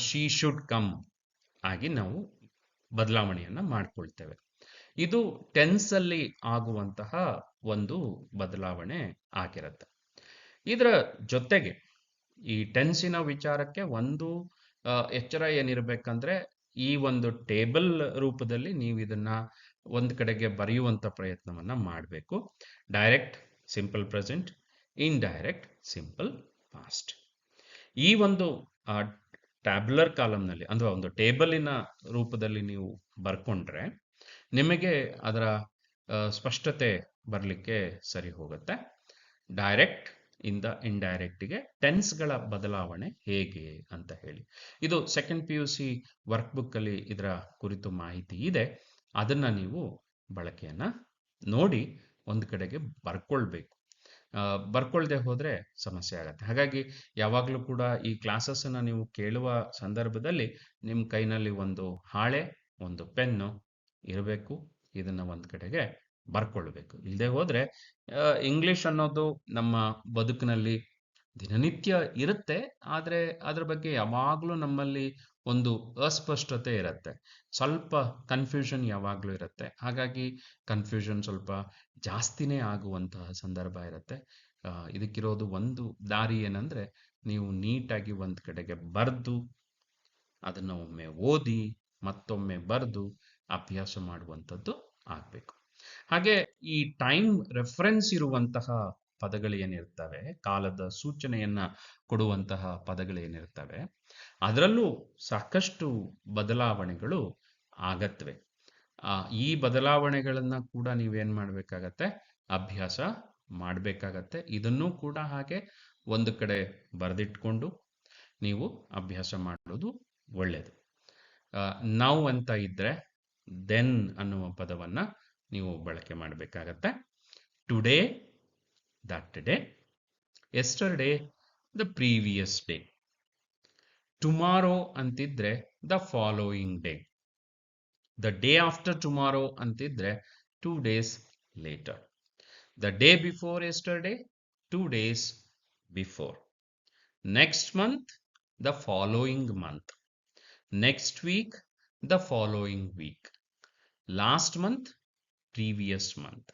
she should come ಆಗಿ ನಾವು ಬದಲಾವಣೆಯನ್ನ ಮಾಡ್ಕೊಳ್ತೇವೆ. ಇದು ಟೆನ್ಸ್ ಅಲ್ಲಿ ಆಗುವಂತಹ ಒಂದು ಬದಲಾವಣೆ ಆಗಿರುತ್ತೆ. ಇದರ ಜೊತೆಗೆ ಈ ಟೆನ್ಸಿನ ವಿಚಾರಕ್ಕೆ ಒಂದು ಎಚ್ಚರ ಏನಿರಬೇಕಂದ್ರೆ, ಈ ಒಂದು ಟೇಬಲ್ ರೂಪದಲ್ಲಿ ನೀವು ಇದನ್ನ ಒಂದು ಕಡೆಗೆ ಬರೆಯುವಂತ ಪ್ರಯತ್ನವನ್ನ ಮಾಡಬೇಕು. Direct simple present, indirect simple past. ಈ ಒಂದು ಟ್ಯಾಬ್ಯುಲರ್ ಕಾಲಮ್ನಲ್ಲಿ ಅಂದ್ರೆ ಒಂದು ಟೇಬಲಿನ ರೂಪದಲ್ಲಿ ನೀವು ಬರ್ಕೊಂಡ್ರೆ ನಿಮಗೆ ಅದರ ಸ್ಪಷ್ಟತೆ ಬರಲಿಕ್ಕೆ ಸರಿ ಹೋಗುತ್ತೆ. ಡೈರೆಕ್ಟ್ ಇಂದ ಇಂಡೈರೆಕ್ಟ್ಗೆ ಟೆನ್ಸ್ಗಳ ಬದಲಾವಣೆ ಹೇಗೆ ಅಂತ ಹೇಳಿ, ಇದು ಸೆಕೆಂಡ್ PUC ವರ್ಕ್ ಬುಕ್ ಅಲ್ಲಿ ಇದರ ಕುರಿತು ಮಾಹಿತಿ ಇದೆ. ಅದನ್ನ ನೀವು ಬಳಕೆಯನ್ನ ನೋಡಿ ಒಂದು ಕಡೆಗೆ ಬರ್ಕೊಳ್ಬೇಕು. ಬರ್ಕೊಳ್ದೆ ಹೋದ್ರೆ ಸಮಸ್ಯೆ ಆಗತ್ತೆ. ಹಾಗಾಗಿ ಯಾವಾಗಲೂ ಕೂಡ ಈ ಕ್ಲಾಸಸ್ ಅನ್ನ ನೀವು ಕೇಳುವ ಸಂದರ್ಭದಲ್ಲಿ ನಿಮ್ಮ ಕೈನಲ್ಲಿ ಒಂದು ಹಾಳೆ, ಒಂದು ಪೆನ್ನು ಇರಬೇಕು. ಇದನ್ನ ಒಂದು ಕಡೆಗೆ ಬರ್ಕೊಳ್ಬೇಕು. ಇಲ್ಲದೆ ಹೋದ್ರೆ ಇಂಗ್ಲಿಷ್ ಅನ್ನೋದು ನಮ್ಮ ಬದುಕಿನಲ್ಲಿ ದಿನನಿತ್ಯ ಇರುತ್ತೆ, ಆದರೆ ಅದ್ರ ಬಗ್ಗೆ ಯಾವಾಗಲೂ ನಮ್ಮಲ್ಲಿ ಒಂದು ಅಸ್ಪಷ್ಟತೆ ಇರುತ್ತೆ, ಸ್ವಲ್ಪ ಕನ್ಫ್ಯೂಷನ್ ಯಾವಾಗಲೂ ಇರುತ್ತೆ. ಹಾಗಾಗಿ ಕನ್ಫ್ಯೂಷನ್ ಸ್ವಲ್ಪ ಜಾಸ್ತಿನೇ ಆಗುವಂತಹ ಸಂದರ್ಭ ಇರುತ್ತೆ. ಇದಕ್ಕಿರೋದು ಒಂದು ದಾರಿ ಏನಂದ್ರೆ, ನೀವು ನೀಟಾಗಿ ಒಂದು ಕಡೆಗೆ ಬರೆದು ಅದನ್ನು ಒಮ್ಮೆ ಓದಿ ಮತ್ತೊಮ್ಮೆ ಬರೆದು ಅಭ್ಯಾಸ ಮಾಡುವಂಥದ್ದು ಆಗಬೇಕು. ಹಾಗೆ ಈ ಟೈಮ್ ರೆಫರೆನ್ಸ್ ಇರುವಂತಹ ಪದಗಳು ಏನಿರ್ತವೆ, ಕಾಲದ ಸೂಚನೆಯನ್ನ ಕೊಡುವಂತಹ ಪದಗಳು ಏನಿರ್ತವೆ, ಅದರಲ್ಲೂ ಸಾಕಷ್ಟು ಬದಲಾವಣೆಗಳು ಆಗತ್ವೆ. ಈ ಬದಲಾವಣೆಗಳನ್ನ ಕೂಡ ನೀವೇನ್ ಮಾಡಬೇಕಾಗತ್ತೆ, ಅಭ್ಯಾಸ ಮಾಡಬೇಕಾಗತ್ತೆ. ಇದನ್ನೂ ಕೂಡ ಹಾಗೆ ಒಂದು ಕಡೆ ಬರೆದಿಟ್ಕೊಂಡು ನೀವು ಅಭ್ಯಾಸ ಮಾಡೋದು ಒಳ್ಳೆಯದು. ನಾವು ಅಂತ ಇದ್ರೆ ದೆನ್ ಅನ್ನುವ ಪದವನ್ನ ನೀವು ಬಳಕೆ ಮಾಡಬೇಕಾಗತ್ತೆ. Today, that day. Yesterday, the previous day. Tomorrow ಅಂತಿದ್ರೆ the following day. The day after tomorrow ಅಂತಿದ್ರೆ 2 days later. The day before yesterday, 2 days before. Next month, the following month. Next week, the following week. Last month, previous month.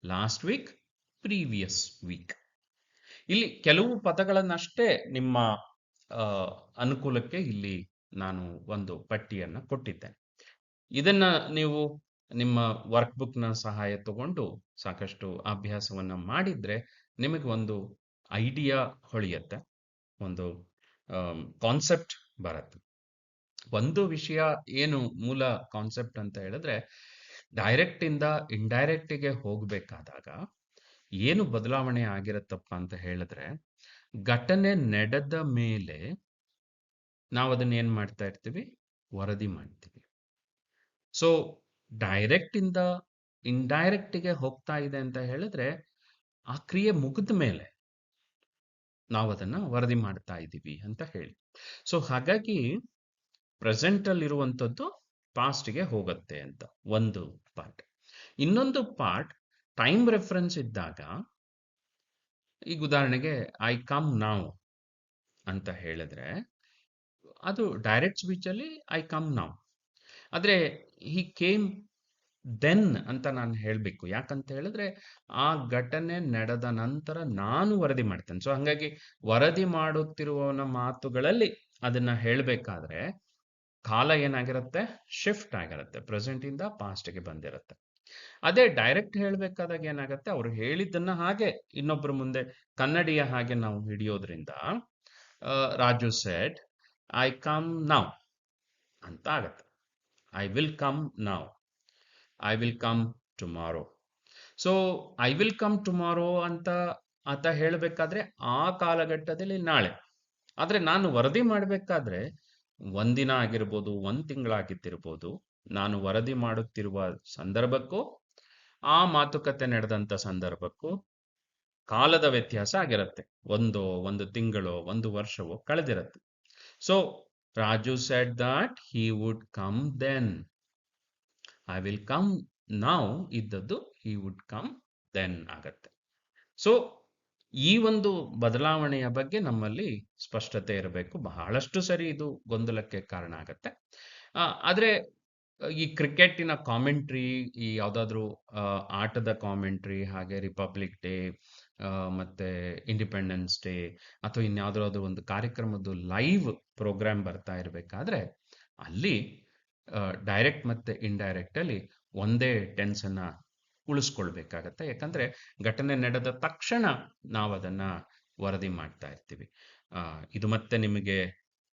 Last week, previous week. ಇಲ್ಲಿ ಕೆಲವು ಪದಗಳನ್ನಷ್ಟೇ ನಿಮ್ಮ ಅನುಕೂಲಕ್ಕೆ ಇಲ್ಲಿ ನಾನು ಒಂದು ಪಟ್ಟಿಯನ್ನು ಕೊಟ್ಟಿದ್ದೇನೆ. ಇದನ್ನ ನೀವು ನಿಮ್ಮ ವರ್ಕ್ ಬುಕ್ನ ಸಹಾಯ ತಗೊಂಡು ಸಾಕಷ್ಟು ಅಭ್ಯಾಸವನ್ನ ಮಾಡಿದ್ರೆ ನಿಮಗೆ ಒಂದು ಐಡಿಯಾ ಹೊಳೆಯುತ್ತೆ, ಒಂದು ಕಾನ್ಸೆಪ್ಟ್ ಬರುತ್ತೆ. ಒಂದು ವಿಷಯ ಏನು ಮೂಲ ಕಾನ್ಸೆಪ್ಟ್ ಅಂತ ಹೇಳಿದ್ರೆ, ಡೈರೆಕ್ಟ್ ಇಂದ ಇಂಡೈರೆಕ್ಟಿಗೆ ಹೋಗ್ಬೇಕಾದಾಗ ಏನು ಬದಲಾವಣೆ ಆಗಿರತ್ತಪ್ಪ ಅಂತ ಹೇಳಿದ್ರೆ, ಘಟನೆ ನಡೆದ ಮೇಲೆ ನಾವು ಅದನ್ನ ಏನ್ ಮಾಡ್ತಾ ಇರ್ತೀವಿ, ವರದಿ ಮಾಡ್ತೀವಿ. ಸೊ ಡೈರೆಕ್ಟ್ ಇಂದ ಇಂಡೈರೆಕ್ಟಿಗೆ ಹೋಗ್ತಾ ಇದೆ ಅಂತ ಹೇಳಿದ್ರೆ, ಆ ಕ್ರಿಯೆ ಮುಗಿದ ಮೇಲೆ ನಾವು ಅದನ್ನ ವರದಿ ಮಾಡ್ತಾ ಇದ್ದೀವಿ ಅಂತ ಹೇಳಿ. ಸೊ ಹಾಗಾಗಿ ಪ್ರೆಸೆಂಟ್ ಅಲ್ಲಿ ಇರುವಂಥದ್ದು ಪಾಸ್ಟ್ಗೆ ಹೋಗುತ್ತೆ ಅಂತ ಒಂದು ಪಾರ್ಟ್. ಇನ್ನೊಂದು ಪಾರ್ಟ್ ಟೈಮ್ ರೆಫರೆನ್ಸ್ ಇದ್ದಾಗ, ಈಗ ಉದಾಹರಣೆಗೆ ಐ ಕಮ್ ನಾವ್ ಅಂತ ಹೇಳಿದ್ರೆ ಅದು ಡೈರೆಕ್ಟ್ ಸ್ಪೀಚ್ ಅಲ್ಲಿ ಐ ಕಮ್ ನಾವ್. ಆದ್ರೆ ಹಿ ಕೇಮ್ ದೆನ್ ಅಂತ ನಾನು ಹೇಳಬೇಕು. ಯಾಕಂತ ಹೇಳಿದ್ರೆ ಆ ಘಟನೆ ನಡೆದ ನಂತರ ನಾನು ವರದಿ ಮಾಡ್ತೇನೆ. ಸೊ ಹಂಗಾಗಿ ವರದಿ ಮಾಡುತ್ತಿರುವವನ ಮಾತುಗಳಲ್ಲಿ ಅದನ್ನ ಹೇಳಬೇಕಾದ್ರೆ ಕಾಲ ಏನಾಗಿರುತ್ತೆ, ಶಿಫ್ಟ್ ಆಗಿರುತ್ತೆ, ಪ್ರೆಸೆಂಟ್ ಇಂದ ಪಾಸ್ಟ್ಗೆ ಬಂದಿರುತ್ತೆ. ಅದೇ ಡೈರೆಕ್ಟ್ ಹೇಳಬೇಕಾದಾಗ ಏನಾಗುತ್ತೆ, ಅವರು ಹೇಳಿದ್ದನ್ನ ಹಾಗೆ ಇನ್ನೊಬ್ಬರ ಮುಂದೆ ಕನ್ನಡಿಯ ಹಾಗೆ ನಾವು ಹಿಡಿಯೋದ್ರಿಂದ ರಾಜು ಸೆಡ್ ಐ ಕಮ್ ನಾವ್ ಅಂತ ಆಗತ್ತೆ. ಐ ವಿಲ್ ಕಮ್ ನಾವ್, I will come tomorrow. So I will come tomorrow ಅಂತ ಆತ ಹೇಳಬೇಕಾದ್ರೆ ಆ ಕಾಲಘಟ್ಟದಲ್ಲಿ ನಾಳೆ. ಆದ್ರೆ ನಾನು ವರದಿ ಮಾಡಬೇಕಾದ್ರೆ ಒಂದಿನ ಆಗಿರ್ಬೋದು, ಒಂದ್ ತಿಂಗಳಾಗಿದ್ದಿರ್ಬೋದು, ನಾನು ವರದಿ ಮಾಡುತ್ತಿರುವ ಸಂದರ್ಭಕ್ಕೂ ಆ ಮಾತುಕತೆ ನಡೆದಂತ ಸಂದರ್ಭಕ್ಕೂ ಕಾಲದ ವ್ಯತ್ಯಾಸ ಆಗಿರುತ್ತೆ. ಒಂದು ತಿಂಗಳೋ ಒಂದು ವರ್ಷವೋ ಕಳೆದಿರುತ್ತೆ. So Raju said that he would come then. I will come ನಾವ್ ಇದ್ದದ್ದು ಹಿ ವುಡ್ ಕಮ್ ದೆನ್ ಆಗತ್ತೆ. ಸೊ ಈ ಒಂದು ಬದಲಾವಣೆಯ ಬಗ್ಗೆ ನಮ್ಮಲ್ಲಿ ಸ್ಪಷ್ಟತೆ ಇರಬೇಕು. ಬಹಳಷ್ಟು ಸರಿ ಇದು ಗೊಂದಲಕ್ಕೆ ಕಾರಣ ಆಗತ್ತೆ. ಆದ್ರೆ ಈ ಕ್ರಿಕೆಟಿನ ಕಾಮೆಂಟ್ರಿ, ಈ ಯಾವ್ದಾದ್ರು ಆಟದ ಕಾಮೆಂಟ್ರಿ, ಹಾಗೆ ರಿಪಬ್ಲಿಕ್ ಡೇ ಮತ್ತೆ ಇಂಡಿಪೆಂಡೆನ್ಸ್ ಡೇ ಅಥವಾ ಇನ್ಯಾವುದಾದ್ರು ಒಂದು ಕಾರ್ಯಕ್ರಮದ್ದು ಲೈವ್ ಪ್ರೋಗ್ರಾಮ್ ಬರ್ತಾ ಇರಬೇಕಾದ್ರೆ ಅಲ್ಲಿ ಡೈರೆಕ್ಟ್ ಮತ್ತೆ ಇಂಡೈರೆಕ್ಟ್ ಅಲ್ಲಿ ಒಂದೇ ಟೆನ್ಸ್ ಅನ್ನ ಉಳಿಸ್ಕೊಳ್ಬೇಕಾಗತ್ತೆ. ಯಾಕಂದ್ರೆ ಘಟನೆ ನಡೆದ ತಕ್ಷಣ ನಾವು ಅದನ್ನ ವರದಿ ಮಾಡ್ತಾ ಇರ್ತೀವಿ. ಇದು ಮತ್ತೆ ನಿಮಗೆ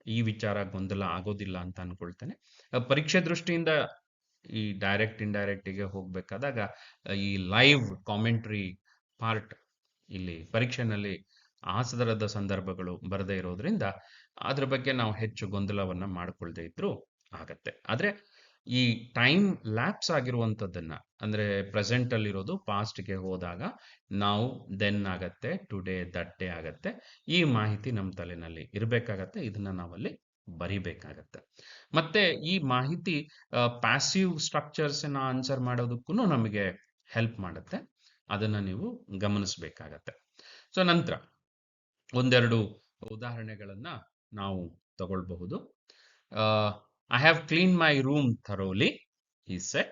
ಈ ವಿಚಾರ ಗೊಂದಲ ಆಗೋದಿಲ್ಲ ಅಂತ ಅನ್ಕೊಳ್ತೇನೆ. ಪರೀಕ್ಷೆ ದೃಷ್ಟಿಯಿಂದ ಈ ಡೈರೆಕ್ಟ್ ಇಂಡೈರೆಕ್ಟಿಗೆ ಹೋಗ್ಬೇಕಾದಾಗ ಈ ಲೈವ್ ಕಾಮೆಂಟ್ರಿ ಪಾರ್ಟ್ ಇಲ್ಲಿ ಪರೀಕ್ಷೆನಲ್ಲಿ ಆಸದರದ ಸಂದರ್ಭಗಳು ಬರದೇ ಇರೋದ್ರಿಂದ ಅದ್ರ ಬಗ್ಗೆ ನಾವು ಹೆಚ್ಚು ಗೊಂದಲವನ್ನ ಮಾಡ್ಕೊಳ್ದೇ ಇದ್ರು ಆಗತ್ತೆ. ಆದ್ರೆ ಈ ಟೈಮ್ ಲ್ಯಾಪ್ಸ್ ಆಗಿರುವಂಥದ್ದನ್ನ, ಅಂದ್ರೆ ಪ್ರೆಸೆಂಟ್ ಅಲ್ಲಿರೋದು ಪಾಸ್ಟ್ಗೆ ಹೋದಾಗ ನಾವು ದೆನ್ ಆಗತ್ತೆ, ಟುಡೇ ದಟ್ ಡೇ ಆಗತ್ತೆ. ಈ ಮಾಹಿತಿ ನಮ್ಮ ತಲೆನಲ್ಲಿ ಇರಬೇಕಾಗತ್ತೆ. ಇದನ್ನ ನಾವಲ್ಲಿ ಬರಿಬೇಕಾಗತ್ತೆ. ಮತ್ತೆ ಈ ಮಾಹಿತಿ ಪ್ಯಾಸಿವ್ ಸ್ಟ್ರಕ್ಚರ್ಸ್ ಆನ್ಸರ್ ಮಾಡೋದಕ್ಕೂ ನಮಗೆ ಹೆಲ್ಪ್ ಮಾಡುತ್ತೆ. ಅದನ್ನ ನೀವು ಗಮನಿಸಬೇಕಾಗತ್ತೆ. ಸೊ ನಂತರ ಒಂದೆರಡು ಉದಾಹರಣೆಗಳನ್ನ ನಾವು ತಗೊಳ್ಬಹುದು. I have cleaned my room thoroughly, he said.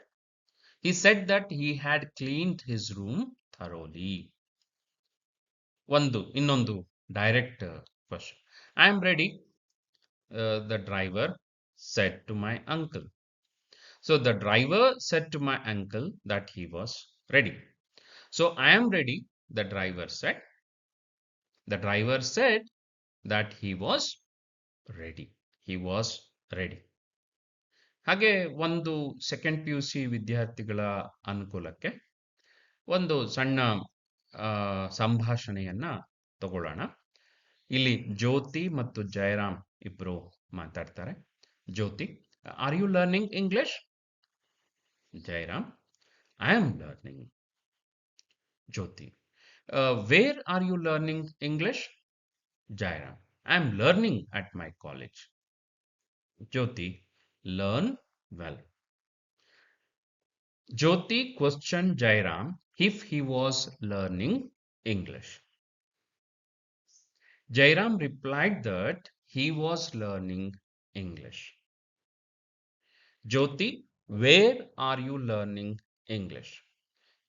He said that he had cleaned his room thoroughly. ಇನ್ನೊಂದು direct question. I am ready, the driver said to my uncle. So the driver said to my uncle that he was ready. So I am ready, the driver said. The driver said that he was ready. He was ready. ಹಾಗೆ ಒಂದು second P U C ವಿದ್ಯಾರ್ಥಿಗಳ ಅನುಕೂಲಕ್ಕೆ ಒಂದು ಸಣ್ಣ ಸಂಭಾಷಣೆಯನ್ನ ತಗೊಳ್ಳೋಣ. ಇಲ್ಲಿ ಜ್ಯೋತಿ ಮತ್ತು ಜಯರಾಮ್ ಇಬ್ರು ಮಾತಾಡ್ತಾರೆ. Jyoti, are you learning English? Jayaram, I am learning. Jyoti, where are you learning English? Jairam, I am learning at my college. Jyoti, learn well. Jyoti questioned Jairam if he was learning English. Jairam replied that he was learning English. Jyoti, where are you learning English?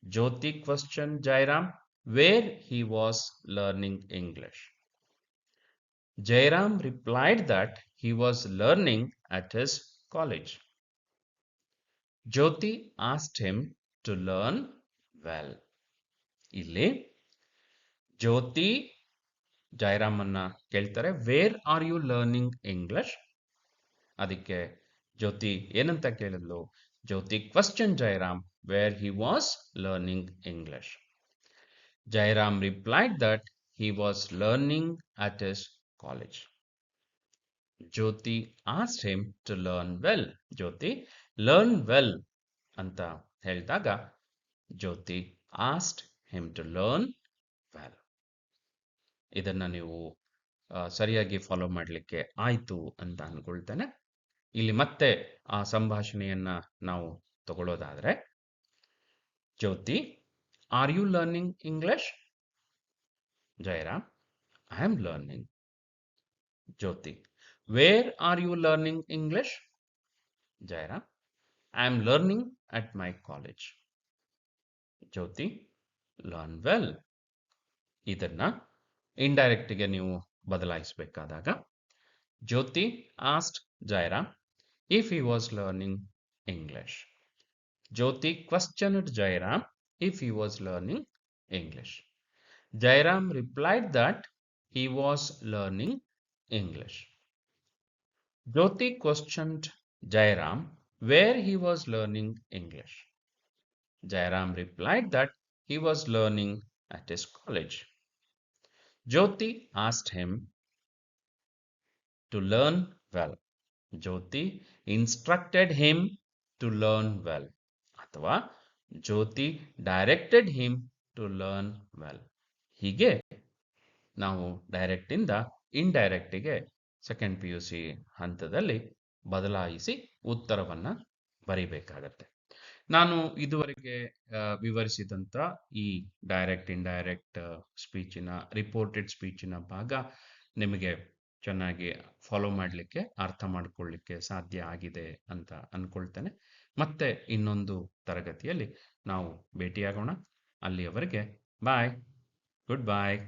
Jyoti questioned Jairam where he was learning English. Jairam replied that he was learning at his college. Jyoti asked him to learn well. ಇಲ್ಲಿ ಜ್ಯೋತಿ ಜೈರಾಮನ್ನ ಕೇಳ್ತಾರೆ, where are you learning English? ಅದಕ್ಕೆ ಜ್ಯೋತಿ ಏನಂತ ಕೇಳಿದ್ಲು? Jyoti question Jairam where he was learning English. Jairam replied that he was learning at his college. Jyoti asked him to learn well. Jyoti, learn well ಅಂತ ಹೇಳಿದಾಗ ಜ್ಯೋತಿ asked him to learn well. ಇದನ್ನ ನೀವು ಸರಿಯಾಗಿ follow ಮಾಡಲಿಕ್ಕೆ ಆಯ್ತು ಅಂತ ಅನ್ಕೊಳ್ತೇನೆ. ಇಲ್ಲಿ ಮತ್ತೆ ಆ ಸಂಭಾಷಣೆಯನ್ನ ನಾವು ತಗೊಳ್ಳೋದಾದ್ರೆ, Jyoti, are you learning English? Jayaram, I am learning. Jyoti, where are you learning English? Jairam, I am learning at my college. Jyoti, learn well. ಇದನ್ನ ಇಂಡೈರೆಕ್ಟ್ ಗೆ ನೀವು ಬದಲಾಯಿಸಬೇಕಾದಾಗ, ಜ್ಯೋತಿ asked Jairam if he was learning English. Jyoti questioned Jairam if he was learning English. Jairam replied that he was learning English. Jyoti questioned Jairam where he was learning English. Jairam replied that he was learning at his college. Jyoti asked him to learn well. Jyoti instructed him to learn well. ಅಥವಾ ಜ್ಯೋತಿ directed him to learn well. ಹೀಗೆ ನಾವು direct ಇಂದ indirect ಗೆ second P U C ಹಂತದಲ್ಲಿ ಬದಲಾಯಿಸಿ ಉತ್ತರವನ್ನ ಬರಿಬೇಕಾಗತ್ತೆ. ನಾನು ಇದುವರೆಗೆ ವಿವರಿಸಿದಂತ ಈ ಡೈರೆಕ್ಟ್ ಇಂಡೈರೆಕ್ಟ್ ಸ್ಪೀಚಿನ ರಿಪೋರ್ಟೆಡ್ ಸ್ಪೀಚಿನ ಭಾಗ ನಿಮಗೆ ಚೆನ್ನಾಗಿ ಫಾಲೋ ಮಾಡಲಿಕ್ಕೆ, ಅರ್ಥ ಮಾಡ್ಕೊಳ್ಳಿಕ್ಕೆ ಸಾಧ್ಯ ಆಗಿದೆ ಅಂತ ಅನ್ಕೊಳ್ತೇನೆ. ಮತ್ತೆ ಇನ್ನೊಂದು ತರಗತಿಯಲ್ಲಿ ನಾವು ಭೇಟಿಯಾಗೋಣ. ಅಲ್ಲಿಯವರೆಗೆ ಬಾಯ್, ಗುಡ್ ಬಾಯ್.